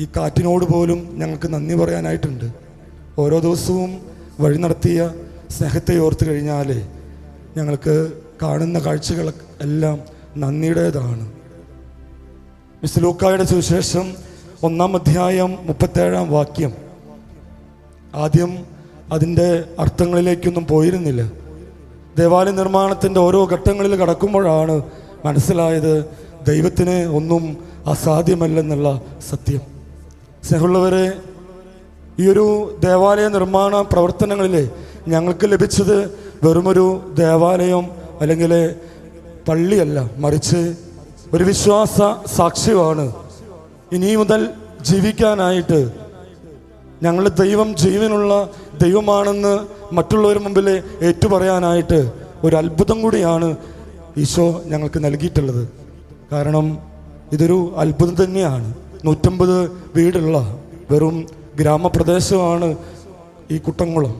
ഈ കാറ്റിനോട് പോലും ഞങ്ങൾക്ക് നന്ദി പറയാനായിട്ടുണ്ട്. ഓരോ ദിവസവും വഴി നടത്തിയ സ്നേഹത്തെ ഓർത്ത് കഴിഞ്ഞാൽ ഞങ്ങൾക്ക് കാണുന്ന കാഴ്ചകൾ എല്ലാം നന്ദിയുടേതാണ്. മിസ്റ്റർ ലൂക്കായുടെ സുവിശേഷം 1-ാം അധ്യായം 37-ാം വാക്യം. ആദ്യം അതിൻ്റെ അർത്ഥങ്ങളിലേക്കൊന്നും പോയിരുന്നില്ല. ദേവാലയ നിർമ്മാണത്തിൻ്റെ ഓരോ ഘട്ടങ്ങളിൽ കടക്കുമ്പോഴാണ് മനസ്സിലായത് ദൈവത്തിന് ഒന്നും അസാധ്യമല്ലെന്നുള്ള സത്യം. സ്നേഹമുള്ളവരെ, ഈ ഒരു ദേവാലയ നിർമ്മാണ പ്രവർത്തനങ്ങളിൽ ഞങ്ങൾക്ക് ലഭിച്ചത് വെറുമൊരു ദേവാലയം അല്ലെങ്കിൽ പള്ളിയല്ല, മറിച്ച് ഒരു വിശ്വാസ സാക്ഷ്യമാണ്. ഇനി മുതൽ ജീവിക്കാനായിട്ട് ഞങ്ങളുടെ ദൈവം ജീവനുള്ള ദൈവമാണെന്ന് മറ്റുള്ളവരുടെ മുമ്പിൽ ഏറ്റുപറയാനായിട്ട് ഒരു അത്ഭുതം കൂടിയാണ് ഈശോ ഞങ്ങൾക്ക് നൽകിയിട്ടുള്ളത്. കാരണം ഇതൊരു അത്ഭുതം തന്നെയാണ്. 150 വീടുള്ള വെറും ഗ്രാമപ്രദേശമാണ് ഈ കുട്ടംകുളം.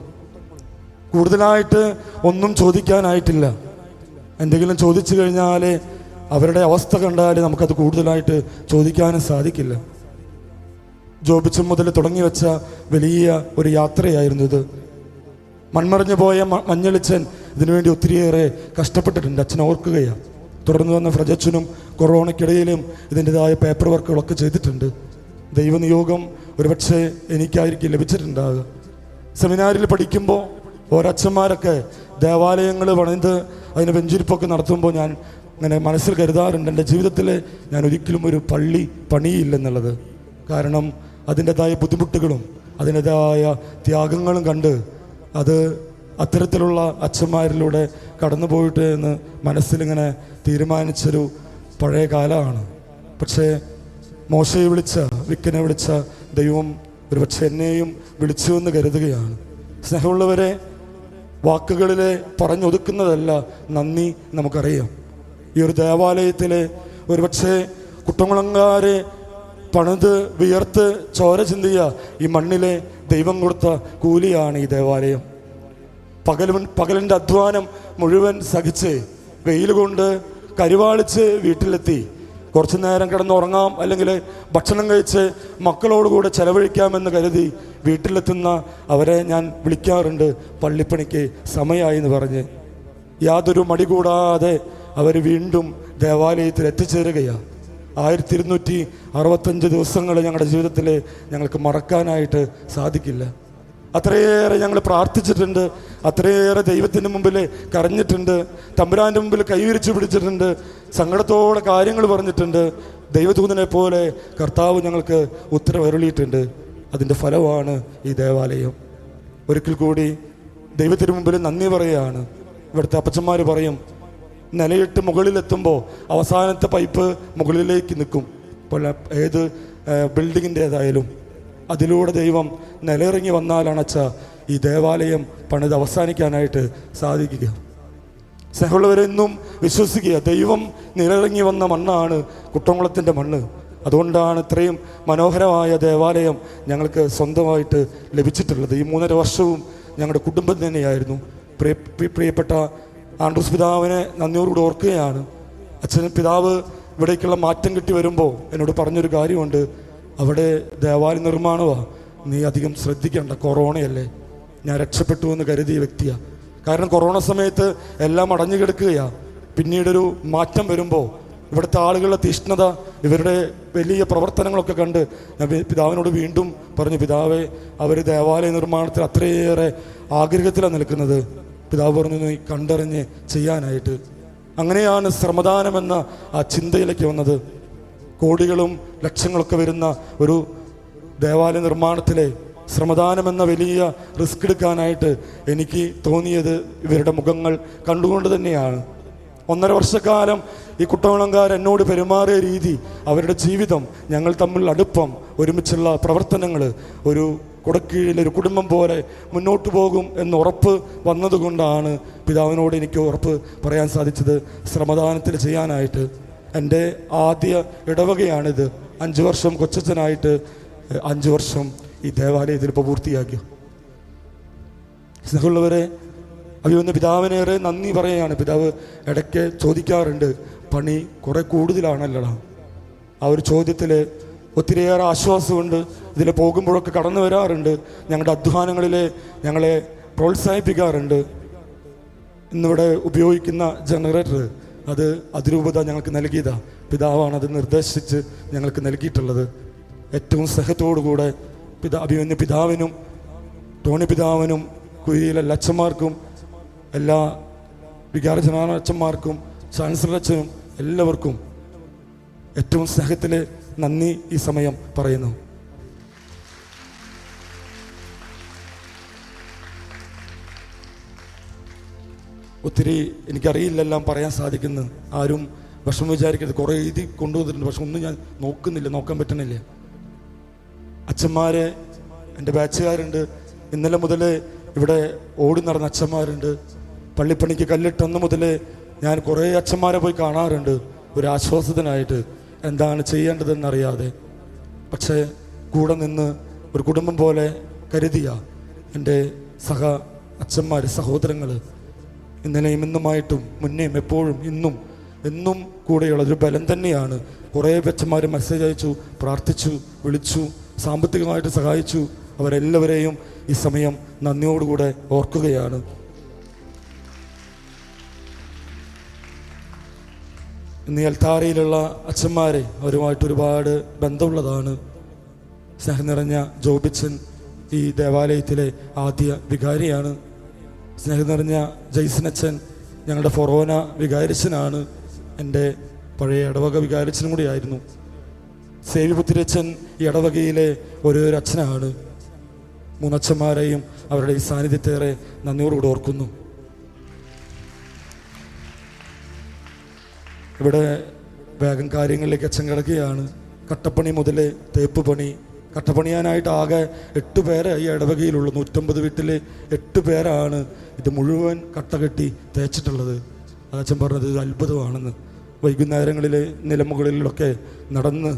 കൂടുതലായിട്ട് ഒന്നും ചോദിക്കാനായിട്ടില്ല. എന്തെങ്കിലും ചോദിച്ചു കഴിഞ്ഞാൽ അവരുടെ അവസ്ഥ കണ്ടാൽ നമുക്കത് കൂടുതലായിട്ട് ചോദിക്കാനും സാധിക്കില്ല. ജോബിച്ചം മുതൽ തുടങ്ങി വെച്ച വലിയ ഒരു യാത്രയായിരുന്നു ഇത്. മൺമറഞ്ഞു പോയ മഞ്ഞളിച്ചൻ ഇതിനുവേണ്ടി ഒത്തിരിയേറെ കഷ്ടപ്പെട്ടിട്ടുണ്ട്. അച്ഛൻ ഓർക്കുകയാണ്. തുടർന്ന് വന്ന ഫ്രജച്ചനും കൊറോണയ്ക്കിടയിലും ഇതിൻ്റെതായ പേപ്പർ വർക്കുകളൊക്കെ ചെയ്തിട്ടുണ്ട്. ദൈവനിയോഗം ഒരുപക്ഷെ എനിക്കായിരിക്കും ലഭിച്ചിട്ടുണ്ടാകുക. സെമിനാരിൽ പഠിക്കുമ്പോൾ ഓരച്ഛന്മാരൊക്കെ ദേവാലയങ്ങൾ പണിത് അതിന് വെഞ്ചിരിപ്പൊക്കെ നടത്തുമ്പോൾ ഞാൻ അങ്ങനെ മനസ്സിൽ കരുതാറുണ്ട്, എൻ്റെ ജീവിതത്തിൽ ഞാൻ ഒരിക്കലും ഒരു പള്ളി പണിയില്ലെന്നുള്ളത്. കാരണം അതിൻ്റെതായ ബുദ്ധിമുട്ടുകളും അതിൻ്റെതായ ത്യാഗങ്ങളും കണ്ട് അത് അത്തരത്തിലുള്ള അച്ഛന്മാരിലൂടെ കടന്നു പോയിട്ട് എന്ന് മനസ്സിലിങ്ങനെ തീരുമാനിച്ചൊരു പഴയ കാലമാണ്. പക്ഷേ മോശയെ വിളിച്ച, വിക്കനെ വിളിച്ച ദൈവം ഒരുപക്ഷെ എന്നെയും വിളിച്ചു എന്ന് കരുതുകയാണ്. സ്നേഹമുള്ളവരെ, വാക്കുകളിൽ പറഞ്ഞൊതുക്കുന്നതല്ല നന്ദി നമുക്കറിയാം. ഈ ഒരു ദേവാലയത്തിൽ ഒരുപക്ഷെ കുട്ടംകുളങ്കാരെ പണിത് വിയർത്ത് ചോര ചിന്തിയ ഈ മണ്ണിലെ ദൈവം കൊടുത്ത കൂലിയാണ് ഈ ദേവാലയം. പകലിൻ്റെ അധ്വാനം മുഴുവൻ സഹിച്ച് വെയിൽ കൊണ്ട് കരുവാളിച്ച് വീട്ടിലെത്തി കുറച്ചു നേരം കിടന്നുറങ്ങാം, അല്ലെങ്കിൽ ഭക്ഷണം കഴിച്ച് മക്കളോടുകൂടെ ചെലവഴിക്കാമെന്ന് കരുതി വീട്ടിലെത്തുന്ന അവരെ ഞാൻ വിളിക്കാറുണ്ട്, പള്ളിപ്പണിക്ക് സമയമായി എന്ന് പറഞ്ഞ്. യാതൊരു മടി കൂടാതെ അവർ വീണ്ടും ദേവാലയത്തിൽ എത്തിച്ചേരുകയാണ്. 1265 ദിവസങ്ങൾ ഞങ്ങളുടെ ജീവിതത്തിൽ ഞങ്ങൾക്ക് മറക്കാനായിട്ട് സാധിക്കില്ല. അത്രയേറെ ഞങ്ങൾ പ്രാർത്ഥിച്ചിട്ടുണ്ട്, അത്രയേറെ ദൈവത്തിൻ്റെ മുമ്പിൽ കരഞ്ഞിട്ടുണ്ട്, തമ്പുരാൻ്റെ മുമ്പിൽ കൈവിരിച്ചു പിടിച്ചിട്ടുണ്ട്, സങ്കടത്തോടെ കാര്യങ്ങൾ പറഞ്ഞിട്ടുണ്ട്. ദൈവദൂതനെ പോലെ കർത്താവ് ഞങ്ങൾക്ക് ഉത്തരവരുളിയിട്ടുണ്ട്. അതിൻ്റെ ഫലമാണ് ഈ ദേവാലയം. ഒരിക്കൽ കൂടി ദൈവത്തിന് മുമ്പിൽ നന്ദി പറയുകയാണ്. ഇവിടുത്തെ അപ്പച്ചന്മാർ പറയും, നിലയിട്ട് മുകളിലെത്തുമ്പോൾ അവസാനത്തെ പൈപ്പ് മുകളിലേക്ക് നിൽക്കും. ഇപ്പോൾ ഏത് ബിൽഡിങ്ങിൻ്റേതായാലും അതിലൂടെ ദൈവം നിലയിറങ്ങി വന്നാലാണ് അച്ഛാ ഈ ദേവാലയം പണിത് അവസാനിക്കാനായിട്ട് സാധിക്കുക. സ്നേഹമുള്ളവരെന്നും വിശ്വസിക്കുക, ദൈവം നിലയിറങ്ങി വന്ന മണ്ണാണ് കുട്ടംകുളത്തിൻ്റെ മണ്ണ്. അതുകൊണ്ടാണ് ഇത്രയും മനോഹരമായ ദേവാലയം ഞങ്ങൾക്ക് സ്വന്തമായിട്ട് ലഭിച്ചിട്ടുള്ളത്. ഈ 3.5 വർഷവും ഞങ്ങളുടെ കുടുംബം തന്നെയായിരുന്നു. പ്രിയപ്പെട്ട ആൻഡ്രൂസ് പിതാവിനെ നന്ദിയോടുകൂടി ഓർക്കുകയാണ്. അച്ഛൻ പിതാവ് ഇവിടേക്കുള്ള മാറ്റം കിട്ടി വരുമ്പോൾ എന്നോട് പറഞ്ഞൊരു കാര്യമുണ്ട്, അവിടെ ദേവാലയ നിർമ്മാണമാണ്, നീ അധികം ശ്രദ്ധിക്കേണ്ട, കൊറോണയല്ലേ. ഞാൻ രക്ഷപ്പെട്ടു എന്ന് കരുതിയ വ്യക്തിയാണ്. കാരണം കൊറോണ സമയത്ത് എല്ലാം അടഞ്ഞു കിടക്കുകയാണ്. പിന്നീടൊരു മാറ്റം വരുമ്പോൾ ഇവിടുത്തെ ആളുകളുടെ തീഷ്ണത, ഇവരുടെ വലിയ പ്രവർത്തനങ്ങളൊക്കെ കണ്ട് ഞാൻ പിതാവിനോട് വീണ്ടും പറഞ്ഞു, പിതാവേ അവർ ദേവാലയ നിർമ്മാണത്തിൽ അത്രയേറെ ആഗ്രഹത്തിലാണ് നിൽക്കുന്നത്. പിതാവ് പറഞ്ഞു, നീ കണ്ടറിഞ്ഞ് ചെയ്യാനായിട്ട്. അങ്ങനെയാണ് ശ്രമദാനമെന്ന ആ ചിന്തയിലേക്ക് വന്നത്. കോടികളും ലക്ഷങ്ങളൊക്കെ വരുന്ന ഒരു ദേവാലയ നിർമ്മാണത്തിലെ ശ്രമദാനമെന്ന വലിയ റിസ്ക് എടുക്കാനായിട്ട് എനിക്ക് തോന്നിയത് ഇവരുടെ മുഖങ്ങൾ കണ്ടുകൊണ്ട് തന്നെയാണ്. 1.5 വർഷക്കാലം ഈ കുട്ടംകുളംകാർ എന്നോട് പെരുമാറിയ രീതി, അവരുടെ ജീവിതം, ഞങ്ങൾ തമ്മിൽ അടുപ്പം, ഒരുമിച്ചുള്ള പ്രവർത്തനങ്ങൾ, ഒരു കുടക്കീഴിലൊരു കുടുംബം പോലെ മുന്നോട്ട് പോകും എന്ന് ഉറപ്പ് വന്നതുകൊണ്ടാണ് പിതാവിനോട് എനിക്ക് ഉറപ്പ് പറയാൻ സാധിച്ചത് ശ്രമദാനത്തിൽ ചെയ്യാനായിട്ട്. എൻ്റെ ആദ്യ ഇടവകയാണിത്. 5 വർഷം കൊച്ചച്ഛനായിട്ട് 5 വർഷം ഈ ദേവാലയത്തിൽ ഇപ്പോൾ പൂർത്തിയാക്കി. സ്നേഹമുള്ളവരെ, അവയൊന്ന് പിതാവിനേറെ നന്ദി പറയുകയാണ്. പിതാവ് ഇടയ്ക്ക് ചോദിക്കാറുണ്ട്, പണി കുറെ കൂടുതലാണല്ലടാ. ആ ഒരു ചോദ്യത്തിൽ ഒത്തിരിയേറെ ആശ്വാസമുണ്ട്. ഇതിൽ പോകുമ്പോഴൊക്കെ കടന്നു വരാറുണ്ട്. ഞങ്ങളുടെ അധ്വാനങ്ങളിൽ ഞങ്ങളെ പ്രോത്സാഹിപ്പിക്കാറുണ്ട്. ഇന്നിവിടെ ഉപയോഗിക്കുന്ന ജനറേറ്റർ അത് അതിരൂപത ഞങ്ങൾക്ക് നൽകിയതാണ്. പിതാവാണ് അത് നിർദ്ദേശിച്ച് ഞങ്ങൾക്ക് നൽകിയിട്ടുള്ളത്. ഏറ്റവും സ്നേഹത്തോടുകൂടെ അഭിമന്യ പിതാവിനും ടോണി പിതാവിനും കുരിയിലെ അച്ഛന്മാർക്കും എല്ലാ വികാരജനാന അച്ഛന്മാർക്കും ചാൻസലർ അച്ഛനും എല്ലാവർക്കും ഏറ്റവും സ്നേഹത്തിൽ നന്ദി ഈ സമയം പറയുന്നു. ഒത്തിരി എനിക്കറിയില്ലെല്ലാം പറയാൻ സാധിക്കുന്നു. ആരും വിഷമം വിചാരിക്കരുത്. കുറേ എഴുതി കൊണ്ടുവന്നിട്ടുണ്ട്, പക്ഷെ ഒന്നും ഞാൻ നോക്കുന്നില്ല, നോക്കാൻ പറ്റണില്ല. അച്ഛന്മാരെ എൻ്റെ ബാച്ചുകാരുണ്ട്. ഇന്നലെ മുതൽ ഇവിടെ ഓടി നടന്ന അച്ഛന്മാരുണ്ട്. പള്ളിപ്പണിക്ക് കല്ലിട്ടന്ന് മുതൽ ഞാൻ കുറേ അച്ഛന്മാരെ പോയി കാണാറുണ്ട്, ഒരു ആശ്വാസത്തിനായിട്ട്, എന്താണ് ചെയ്യേണ്ടതെന്നറിയാതെ. പക്ഷേ കൂടെ നിന്ന് ഒരു കുടുംബം പോലെ കരുതിയ എൻ്റെ സഹ അച്ഛന്മാർ, സഹോദരങ്ങൾ ഇന്നലെയും ഇന്നുമായിട്ടും മുന്നേയും എപ്പോഴും എന്നും കൂടെയുള്ളതൊരു ബലം തന്നെയാണ്. കുറേ അച്ഛന്മാർ മെസ്സേജ് അയച്ചു, പ്രാർത്ഥിച്ചു, വിളിച്ചു, സാമ്പത്തികമായിട്ട് സഹായിച്ചു. അവരെല്ലാവരെയും ഈ സമയം നന്ദിയോടുകൂടെ ഓർക്കുകയാണ്. ഇന്ന് അൽത്താരയിലുള്ള അച്ഛന്മാരെ അവരുമായിട്ട് ഒരുപാട് ബന്ധമുള്ളതാണ്. സ്നേഹം നിറഞ്ഞ ജോബിച്ചൻ ഈ ദേവാലയത്തിലെ ആദ്യ വികാരിയാണ്. സ്നേഹം നിറഞ്ഞ ജയ്സനച്ഛൻ ഞങ്ങളുടെ ഫൊറോന വികാരിച്ചനാണ്. എൻ്റെ പഴയ ഇടവക വികാരിച്ചനും കൂടിയായിരുന്നു. സേവിപുത്തിരച്ഛൻ ഈ ഇടവകയിലെ ഓരോരോ അച്ഛനാണ്. മൂന്നച്ഛന്മാരെയും അവരുടെ ഈ സാന്നിധ്യത്തേറെ നന്ദിയോടുകൂടെ ഓർക്കുന്നു. ഇവിടെ വേഗം കാര്യങ്ങളിലേക്ക് അച്ഛൻ കിടക്കുകയാണ്. കട്ടപ്പണി മുതൽ തേപ്പ് പണി, കട്ടപ്പണിയാനായിട്ട് ആകെ 8 പേരെ ഈ ഇടവകയിലുള്ളൂ. 150 വീട്ടിൽ 8 പേരാണ് ഇത് മുഴുവൻ കട്ട കെട്ടി തേച്ചിട്ടുള്ളത്. അച്ഛൻ പറഞ്ഞത് ഇത് അത്ഭുതമാണെന്ന്. വൈകുന്നേരങ്ങളിൽ നിലമുകളിലൊക്കെ നടന്ന്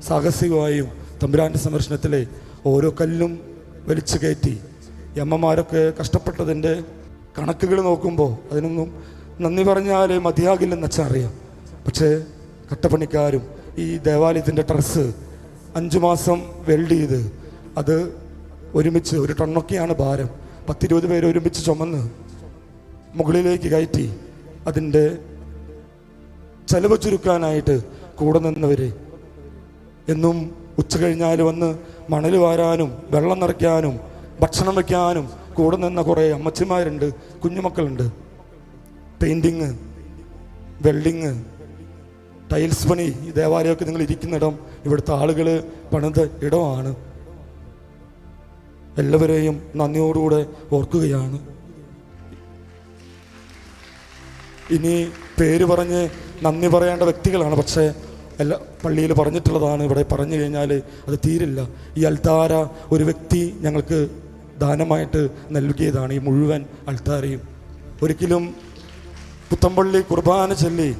സാഹസികമായും തമ്പുരാൻ്റെ സംരക്ഷണത്തിലെ ഓരോ കല്ലും വലിച്ചു കയറ്റി ഈ അമ്മമാരൊക്കെ കഷ്ടപ്പെട്ടതിൻ്റെ കണക്കുകൾ നോക്കുമ്പോൾ അതിനൊന്നും നന്ദി പറഞ്ഞാൽ മതിയാകില്ലെന്ന് അച്ഛൻ അറിയാം. പക്ഷേ കട്ടപ്പണിക്കാരും ഈ ദേവാലയത്തിൻ്റെ ട്രസ് 5 മാസം വെൽഡ് ചെയ്ത് അത് ഒരുമിച്ച് 1 ടണ്ണൊക്കെയാണ് ഭാരം, 10-20 പേര് ഒരുമിച്ച് ചുമന്ന് മുകളിലേക്ക് കയറ്റി അതിൻ്റെ ചെലവ് ചുരുക്കാനായിട്ട് കൂടെ നിന്നവർ എന്നും ഉച്ച കഴിഞ്ഞാൽ വന്ന് മണൽ വാരാനും വെള്ളം നിറയ്ക്കാനും ഭക്ഷണം വയ്ക്കാനും കൂടെ നിന്ന കുറേ അമ്മച്ചിമാരുണ്ട്, കുഞ്ഞുമക്കളുണ്ട്. പെയിൻറ്റിങ്, വെൽഡിങ്, ടൈൽസ് പണി, ഈ ദേവാലയമൊക്കെ നിങ്ങൾ ഇരിക്കുന്നിടം ഇവിടുത്തെ ആളുകൾ പണിത ഇടമാണ്. എല്ലാവരെയും നന്ദിയോടുകൂടെ ഓർക്കുകയാണ്. ഇനി പേര് പറഞ്ഞ് നന്ദി പറയേണ്ട വ്യക്തികളാണ്, പക്ഷേ എല്ലാ പള്ളിയിൽ പറഞ്ഞിട്ടുള്ളതാണ്. ഇവിടെ പറഞ്ഞു കഴിഞ്ഞാൽ അത് തീരില്ല. ഈ അൽത്താര ഒരു വ്യക്തി ഞങ്ങൾക്ക് ദാനമായിട്ട് നൽകിയതാണ്. ഈ മുഴുവൻ അൽത്താരയും ഒരിക്കലും പുത്തമ്പള്ളി കുർബാന ചൊല്ലി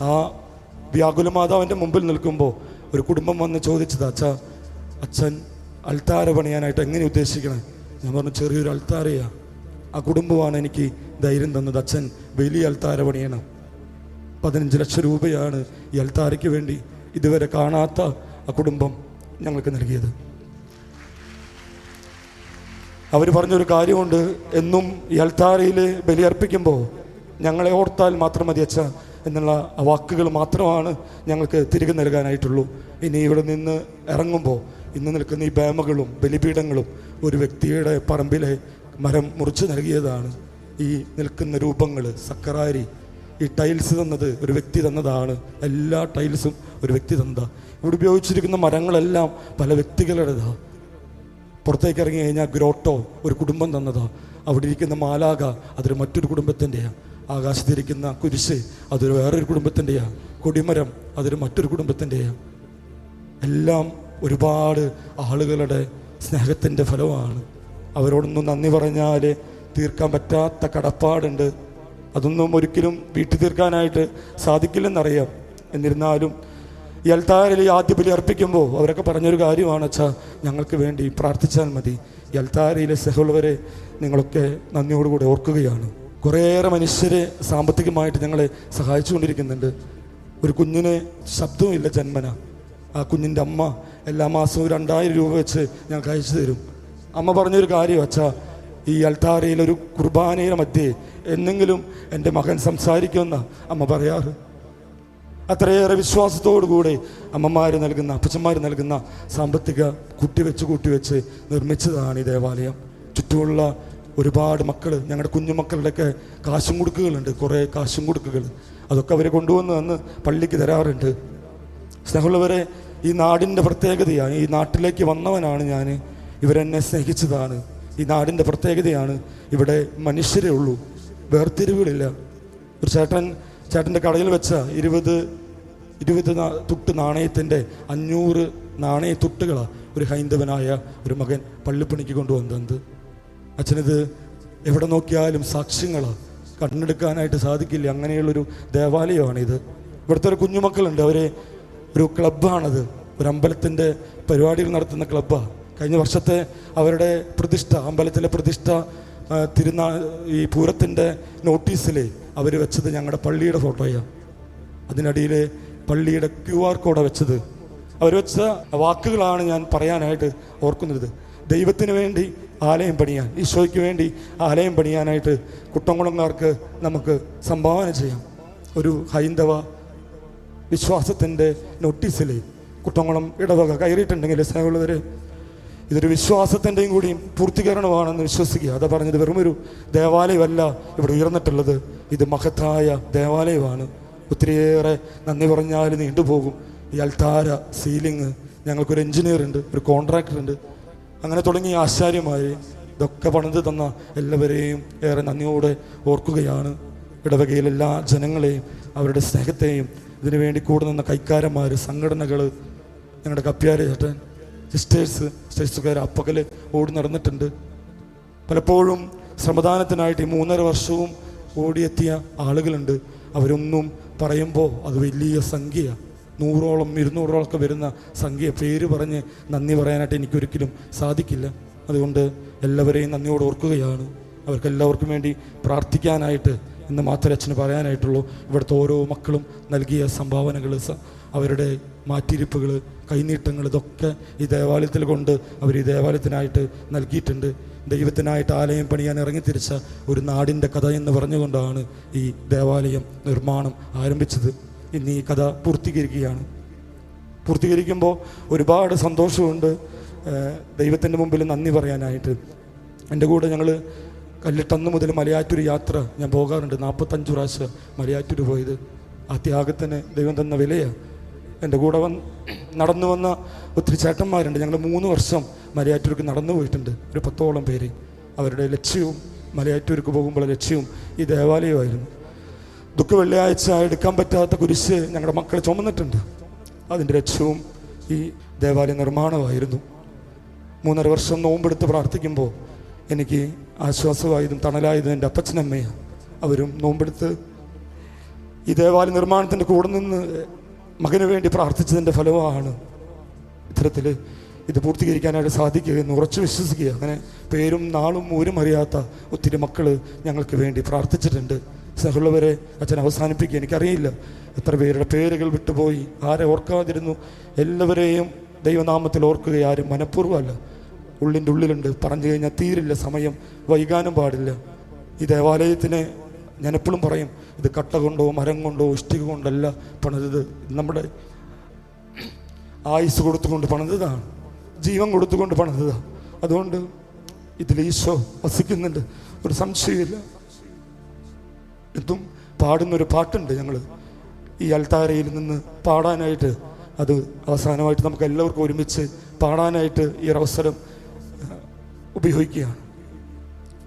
ആ വ്യാകുലമാതാവിൻ്റെ മുമ്പിൽ നിൽക്കുമ്പോൾ ഒരു കുടുംബം വന്ന് ചോദിച്ചത്, അച്ഛൻ അൽത്താര പണിയാനായിട്ട് എങ്ങനെ ഉദ്ദേശിക്കണേ? ഞാൻ പറഞ്ഞു, ചെറിയൊരു അൽത്താരയാ. ആ കുടുംബമാണ് എനിക്ക് ധൈര്യം തന്നത്. അച്ഛൻ വലിയ അൽത്താര പണിയണം. 15 ലക്ഷം രൂപയാണ് ഈ അൽത്താരയ്ക്ക് വേണ്ടി ഇതുവരെ കാണാത്ത ആ കുടുംബം ഞങ്ങൾക്ക് നൽകിയത്. അവർ പറഞ്ഞൊരു കാര്യമുണ്ട്, എന്നും ഈ അൽത്താരയിൽ ബലിയർപ്പിക്കുമ്പോൾ ഞങ്ങളെ ഓർത്താൽ മാത്രം മതി അച്ഛ എന്നുള്ള ആ വാക്കുകൾ മാത്രമാണ് ഞങ്ങൾക്ക് തിരികെ നൽകാനായിട്ടുള്ളൂ. ഇനി ഇവിടെ നിന്ന് ഇറങ്ങുമ്പോൾ ഇന്ന് നിൽക്കുന്ന ഈ ബേമകളും ബലിപീഠങ്ങളും ഒരു വ്യക്തിയുടെ പറമ്പിലെ മരം മുറിച്ച് നൽകിയതാണ്. ഈ നിൽക്കുന്ന രൂപങ്ങൾ, സക്കറാരി, ഈ ടൈൽസ് തന്നത് ഒരു വ്യക്തി തന്നതാണ്. എല്ലാ ടൈൽസും ഒരു വ്യക്തി തന്നതാണ്. ഇവിടെ ഉപയോഗിച്ചിരിക്കുന്ന മരങ്ങളെല്ലാം പല വ്യക്തികളുടേതാണ്. പുറത്തേക്ക് ഇറങ്ങി കഴിഞ്ഞാൽ ഗ്രോട്ടോ ഒരു കുടുംബം തന്നതാണ്. അവിടെ ഇരിക്കുന്ന മാലാക അതൊരു മറ്റൊരു കുടുംബത്തിൻ്റെയാണ്. ആകാശത്തിരിക്കുന്ന കുരിശ് അതൊരു വേറൊരു കുടുംബത്തിൻ്റെയാണ്. കൊടിമരം അതൊരു മറ്റൊരു കുടുംബത്തിൻ്റെയാണ്. എല്ലാം ഒരുപാട് ആളുകളുടെ സ്നേഹത്തിൻ്റെ ഫലമാണ്. അവരോടൊന്നും നന്ദി പറഞ്ഞാൽ തീർക്കാൻ പറ്റാത്ത കടപ്പാടുണ്ട്. അതൊന്നും ഒരിക്കലും വീട്ടിൽ തീർക്കാനായിട്ട് സാധിക്കില്ലെന്നറിയാം. എന്നിരുന്നാലും ഈ അൽത്താരയിൽ ആദ്യ ബലി അർപ്പിക്കുമ്പോൾ അവരൊക്കെ പറഞ്ഞൊരു കാര്യമാണ്, ഞങ്ങൾക്ക് വേണ്ടി പ്രാർത്ഥിച്ചാൽ മതി. ഈ അൽത്താരയിലെ സഹോദരരെ നിങ്ങളൊക്കെ നന്ദിയോടുകൂടി ഓർക്കുകയാണ്. കുറേയേറെ മനുഷ്യരെ സാമ്പത്തികമായിട്ട് ഞങ്ങളെ സഹായിച്ചു കൊണ്ടിരിക്കുന്നുണ്ട്. ഒരു കുഞ്ഞിന് ശബ്ദവുമില്ല ജന്മന. ആ കുഞ്ഞിൻ്റെ അമ്മ എല്ലാ മാസവും 2000 രൂപ വെച്ച് ഞങ്ങൾക്ക് അയച്ചു തരും. അമ്മ പറഞ്ഞൊരു കാര്യം, അച്ഛാ, ഈ അൾത്താരയിൽ ഒരു കുർബാനയുടെ മധ്യേ എന്നെങ്കിലും എൻ്റെ മകൻ സംസാരിക്കുമെന്ന അമ്മ പറയാറ്. അത്രയേറെ വിശ്വാസത്തോടുകൂടെ അമ്മമാർ നൽകുന്ന, അപ്പച്ചന്മാർ നൽകുന്ന സാമ്പത്തിക കൂട്ടിവെച്ച് നിർമ്മിച്ചതാണ് ഈ ദേവാലയം. ചുറ്റുമുള്ള ഒരുപാട് മക്കൾ, ഞങ്ങളുടെ കുഞ്ഞുമക്കളുടെയൊക്കെ കാശും കൊടുക്കുകളുണ്ട്, കുറേ കാശും കൊടുക്കുകൾ. അതൊക്കെ അവർ കൊണ്ടുവന്ന് അന്ന് പള്ളിക്ക് തരാറുണ്ട്. സ്നേഹമുള്ളവരെ, ഈ നാടിൻ്റെ പ്രത്യേകതയാണ്, ഈ നാട്ടിലേക്ക് വന്നവനാണ് ഞാൻ, ഇവരെന്നെ സ്നേഹിച്ചതാണ്. ഈ നാടിൻ്റെ പ്രത്യേകതയാണ്, ഇവിടെ മനുഷ്യരേ ഉള്ളൂ, വേർതിരിവുകളില്ല. ഒരു ചേട്ടൻ്റെ കടയിൽ വെച്ച 20 തുട്ട് നാണയത്തിൻ്റെ 500 നാണയ തുട്ടുകളാണ് ഒരു ഹൈന്ദവനായ ഒരു മകൻ പള്ളിപ്പണിക്ക് കൊണ്ടുവന്നത്. അച്ഛനിത് എവിടെ നോക്കിയാലും സാക്ഷ്യങ്ങളാണ്, കണ്ണെടുക്കാനായിട്ട് സാധിക്കില്ല. അങ്ങനെയുള്ളൊരു ദേവാലയമാണിത്. ഇവിടുത്തെ ഒരു കുഞ്ഞുമക്കളുണ്ട്, അവരെ ഒരു ക്ലബ്ബാണത്, ഒരു അമ്പലത്തിൻ്റെ പരിപാടികൾ നടത്തുന്ന ക്ലബ്ബാണ്. കഴിഞ്ഞ വർഷത്തെ അവരുടെ പ്രതിഷ്ഠ, അമ്പലത്തിലെ പ്രതിഷ്ഠ ഈ പൂരത്തിൻ്റെ നോട്ടീസിൽ അവർ വെച്ചത് ഞങ്ങളുടെ പള്ളിയുടെ ഫോട്ടോയാണ്. അതിനടിയിൽ പള്ളിയുടെ QR കോഡാണ് വെച്ചത്. അവർ വെച്ച വാക്കുകളാണ് ഞാൻ പറയാനായിട്ട് ഓർക്കുന്നത്. ദൈവത്തിന് വേണ്ടി ആലയം പണിയാൻ, ഈശോയ്ക്ക് വേണ്ടി ആലയം പണിയാനായിട്ട് കുട്ടംകുളംകാർക്ക് നമുക്ക് സംഭാവന ചെയ്യാം. ഒരു ഹൈന്ദവ വിശ്വാസത്തിൻ്റെ നോട്ടീസിൽ കുട്ടംകുളം ഇടവക കയറിയിട്ടുണ്ടെങ്കിൽ സ്നേഹമുള്ളവർ, ഇതൊരു വിശ്വാസത്തിൻ്റെയും കൂടിയും പൂർത്തീകരണമാണെന്ന് വിശ്വസിക്കുക. അതാ പറഞ്ഞത്, വെറുമൊരു ദേവാലയമല്ല ഇവിടെ ഉയർന്നിട്ടുള്ളത്, ഇത് മഹത്തായ ദേവാലയമാണ്. ഒത്തിരിയേറെ നന്ദി പറഞ്ഞാൽ നീണ്ടുപോകും. ഈ അൾത്താര, സീലിംഗ്, ഞങ്ങൾക്കൊരു എഞ്ചിനീയർ ഉണ്ട്, ഒരു കോൺട്രാക്ടർ ഉണ്ട്, അങ്ങനെ തുടങ്ങി ആശാര്യമാർ, ഇതൊക്കെ പണിത് തന്ന എല്ലാവരെയും ഏറെ നന്ദിയോടെ ഓർക്കുകയാണ്. ഇടവകയിലെല്ലാ ജനങ്ങളെയും അവരുടെ സ്നേഹത്തെയും ഇതിനുവേണ്ടി കൂടെ നിന്ന കൈക്കാരന്മാർ, സംഘടനകൾ, ഞങ്ങളുടെ കപ്പ്യാർ ചേട്ടൻ, സിസ്റ്റേഴ്സുകാർ അപ്പകൽ ഓടി നടന്നിട്ടുണ്ട്. പലപ്പോഴും ശ്രമദാനത്തിനായിട്ട് ഈ 3.5 വർഷവും ഓടിയെത്തിയ ആളുകളുണ്ട്. അവരൊന്നും പറയുമ്പോൾ അത് വലിയ സംഖ്യ, 100ഓളം 200ഓളമൊക്കെ വരുന്ന സംഖ്യ, പേര് പറഞ്ഞ് നന്ദി പറയാനായിട്ട് എനിക്കൊരിക്കലും സാധിക്കില്ല. അതുകൊണ്ട് എല്ലാവരെയും നന്ദിയോട് ഓർക്കുകയാണ്. അവർക്കെല്ലാവർക്കും വേണ്ടി പ്രാർത്ഥിക്കാനായിട്ട് ഇന്ന് മാത്രമേ അച്ഛന് പറയാനായിട്ടുള്ളൂ. ഇവിടുത്തെ ഓരോ മക്കളും നൽകിയ സംഭാവനകൾ, അവരുടെ മാറ്റിരിപ്പുകൾ, കൈനീട്ടങ്ങൾ, ഇതൊക്കെ ഈ ദേവാലയത്തിൽ കൊണ്ട് അവർ ഈ ദേവാലയത്തിനായിട്ട് നൽകിയിട്ടുണ്ട്. ദൈവത്തിനായിട്ട് ആലയം പണിയാൻ ഇറങ്ങിത്തിരിച്ച ഒരു നാടിൻ്റെ കഥ എന്ന് പറഞ്ഞുകൊണ്ടാണ് ഈ ദേവാലയം നിർമ്മാണം ആരംഭിച്ചത്. ഇന്ന് ഈ കഥ പൂർത്തീകരിക്കുമ്പോൾ ഒരുപാട് സന്തോഷമുണ്ട്. ദൈവത്തിൻ്റെ മുമ്പിൽ നന്ദി പറയാനായിട്ട് എൻ്റെ കൂടെ ഞങ്ങൾ കല്ലിട്ടന്ന് മുതൽ മലയാറ്റൂർ യാത്ര ഞാൻ പോകാറുണ്ട്. 45 പ്രാവശ്യം മലയാറ്റൂർ പോയത്. ആ ത്യാഗത്തിന് ദൈവം തന്ന വിലയാണ്. എൻ്റെ കൂടെ നടന്നു വന്ന ഒത്തിരി ചേട്ടന്മാരുണ്ട്. ഞങ്ങൾ 3 വർഷം മലയാറ്റൂർക്ക് നടന്നു പോയിട്ടുണ്ട്, ഒരു 10ഓളം പേര്. അവരുടെ ലക്ഷ്യവും മലയാറ്റൂർക്ക് പോകുമ്പോൾ ലക്ഷ്യവും ഈ ദേവാലയമായിരുന്നു. ദുഃഖ വെള്ളിയാഴ്ച എടുക്കാൻ പറ്റാത്ത കുരിശ് ഞങ്ങളുടെ മക്കളെ ചുമന്നിട്ടുണ്ട്. അതിൻ്റെ ലക്ഷ്യവും ഈ ദേവാലയ നിർമ്മാണമായിരുന്നു. 3.5 വർഷം നോമ്പെടുത്ത് പ്രാർത്ഥിക്കുമ്പോൾ എനിക്ക് ആശ്വാസമായതും തണലായതും എൻ്റെ അപ്പച്ചനമ്മയാണ്. അവരും നോമ്പെടുത്ത് ഈ ദേവാലയ നിർമ്മാണത്തിൻ്റെ കൂടെ നിന്ന് മകന് വേണ്ടി പ്രാർത്ഥിച്ചതിൻ്റെ ഫലമാണ് ഇത്തരത്തിൽ ഇത് പൂർത്തീകരിക്കാനായിട്ട് സാധിക്കുക എന്ന് ഉറച്ചു വിശ്വസിക്കുക. അങ്ങനെ പേരും നാളും ഊരും അറിയാത്ത ഒത്തിരി മക്കൾ ഞങ്ങൾക്ക് വേണ്ടി പ്രാർത്ഥിച്ചിട്ടുണ്ട്. സഹുള്ളവരെ അച്ഛൻ അവസാനിപ്പിക്കുക. എനിക്കറിയില്ല എത്ര പേരുടെ പേരുകൾ വിട്ടുപോയി, ആരെ ഓർക്കാതിരുന്നു. എല്ലാവരെയും ദൈവനാമത്തിൽ ഓർക്കുക, ആരും മനഃപൂർവ്വമല്ല, ഉള്ളിൻ്റെ ഉള്ളിലുണ്ട്. പറഞ്ഞു കഴിഞ്ഞാൽ തീരില്ല, സമയം വൈകാനും പാടില്ല. ഈ ദേവാലയത്തിനെ ഞാൻ എപ്പോഴും പറയും, ഇത് കട്ട കൊണ്ടോ മരം കൊണ്ടോ ഇഷ്ടിക കൊണ്ടല്ല പണിതത്, നമ്മുടെ ആയുസ് കൊടുത്തുകൊണ്ട് പണിതതാണ്, ജീവൻ കൊടുത്തുകൊണ്ട് പണിതതാണ്. അതുകൊണ്ട് ഇതിൽ ഈശോ വസിക്കുന്നുണ്ട്, ഒരു സംശയമില്ല. എന്നും പാടുന്നൊരു പാട്ടുണ്ട് ഞങ്ങൾ ഈ അൾത്താരയിൽ നിന്ന് പാടാനായിട്ട്. അത് അവസാനമായിട്ട് നമുക്ക് എല്ലാവർക്കും ഒരുമിച്ച് പാടാനായിട്ട് ഈ ഒരവസരം ഉപയോഗിക്കുകയാണ്.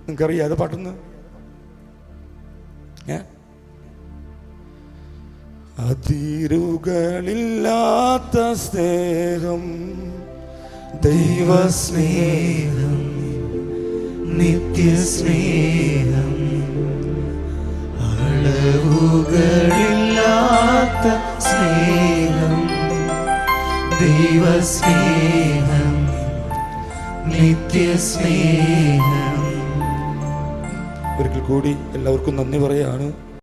നിങ്ങൾക്കറിയാം അത് പാടുന്ന അതിരുകളില്ലാത്ത സ്നേഹം, ദൈവസ്നേഹം, നിത്യസ്നേഹം, അളവുകളില്ലാത്ത സ്നേഹം, ദൈവസ്നേഹം, നിത്യസ്നേഹം. ഒരിക്കൽ കൂടി എല്ലാവർക്കും നന്ദി പറയാണ്.